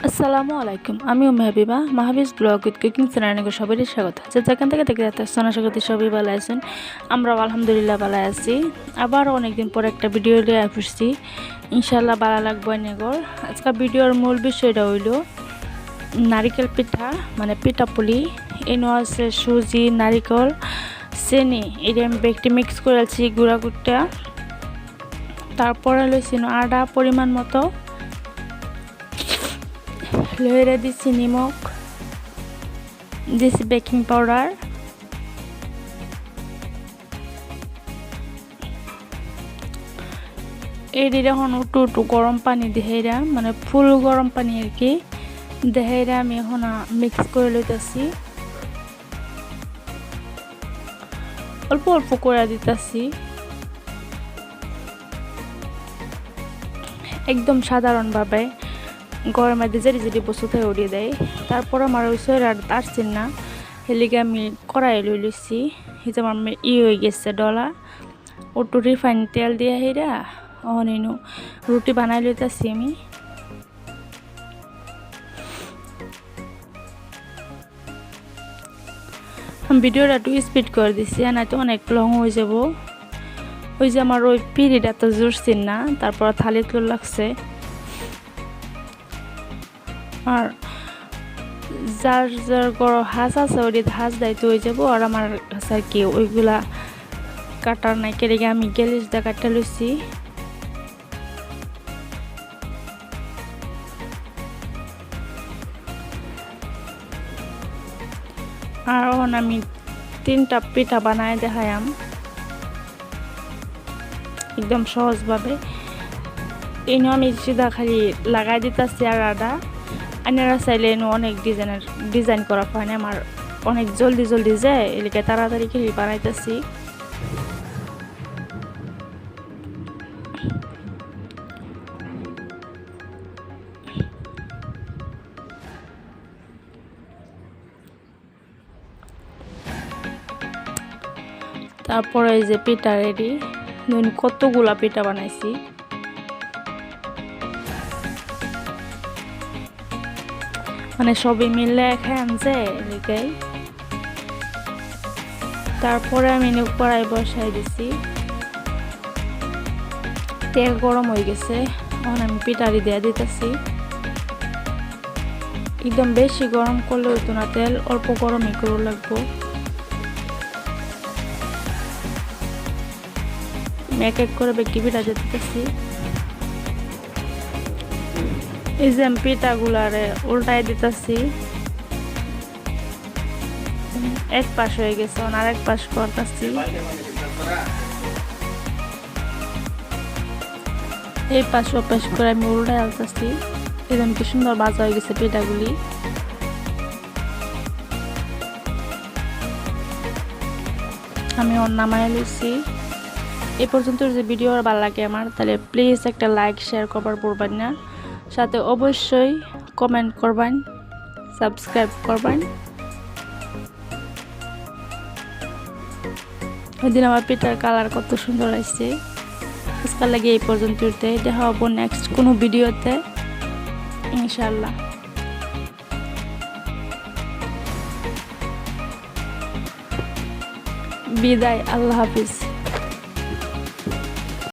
Assalamu alaikum. আমি umme Habiba, Mahabi's blog with cooking চ্যানেলে সবাইকে স্বাগত। যেখান থেকে দেখতে যাচ্ছেন আশা করি সবাই ভালো আছেন। আমরা আলহামদুলিল্লাহ ভালো আছি। আবার অনেকদিন পর একটা ভিডিও নিয়ে আসছি। ইনশাআল্লাহ ভালো লাগবে anhegor। আজকে ভিডিওর মূল বিষয়টা হইল নারিকেল পিঠা মানে পিঠা পুলি। এনো আছে সুজি, নারিকল, চিনি এটা আমি একটু মিক্স করেছি গুঁড়া গুড়টা। তারপরে লইছি আদা পরিমাণ মতো, লইরে দিচ্ছি নিমক, দিচ্ছি বেকিং পাউডার, এটি এখন একটু গরম পানি দেহেরা মানে ফুল গরম পানি আর কি দেহেরা আমি এখন মিক্স করে লইতেছি, অল্প অল্প করে দিতেছি, একদম সাধারণভাবে গরমের মধ্যে যেটি বস্তু থেকে উড়িয়ে দেয়। তারপর আমার ওই সৈরার আসছেন না হেলিকে আমি কড়াই লই লইছি, এই যে আমার হয়ে গেছে ডলা ওটু রিফাইন তেল দিয়ে হেরা অনিনু রুটি বানাই লইতেছি আমি। ভিডিওটা একটু স্পিড করে দিচ্ছি না তো অনেক লং হয়ে যাব। ওই যে আমার ওই পিড়িটা তো জুড়ছেন না, তারপর থালি তুল লাগছে। আর যার যার গড় হাঁস আছে ওই হাঁস দায়িত্ব হয়ে যাবো। আর আমার কাছে আর কি ওইগুলা কাটার নাই, কেটে আমি গেলিস দা কাটতে লইছি। আর এখন আমি 3টা পিঠা বানায় দেখায়াম একদম সহজভাবে। এই আমি সিধা খালি লাগাই দিতেছি আর আদা। আপনারা চাইলে অনেক ডিজাইন করা হয় না, আমার অনেক জলদি যায় এলাকায় তাড়াতাড়ি খেলি বানাইতেছি। তারপরে এই যে পিঠা রেডি, কতগুলা পিঠা বানাইছি। মানে সবই মিলে খাই আনছে এদিকে। তারপরে আমি কড়াই বসাই দিছি, তেল গরম হয়ে গেছে, এখন আমি পিঠারি দিয়ে দিতেছি। একদম বেশি গরম করলে হইতো না, তেল অল্প গরমই করে লাগবো। এক এক করে বেকি পিঠা দিতেছি। এই যে আমি পিঠাগুলারে উল্টাই দিতেছি, এক পাশ হয়ে গেছে আর এক পাশ করতেছি। এই পাশ ও পাশ করে আমি উল্টাই আলতেছি। একদম কি সুন্দর ভাজা হয়ে গেছে পিঠাগুলি। আমি ওর নামাই লইছি। এই পর্যন্ত যে ভিডিও ভালো লাগে আমার, তাহলে প্লিজ একটা লাইক শেয়ার করবার পড়বেন না, সাথে অবশ্যই কমেন্ট করবেন, সাবস্ক্রাইব করবেন। ওই দিন আমার পিঠার কালার কত সুন্দর আসছে। আজকাল লাগে এই পর্যন্ত দেখা হবো নেক্সট কোনো ভিডিওতে ইনশাল্লাহ। বিদায়, আল্লাহ হাফিজ।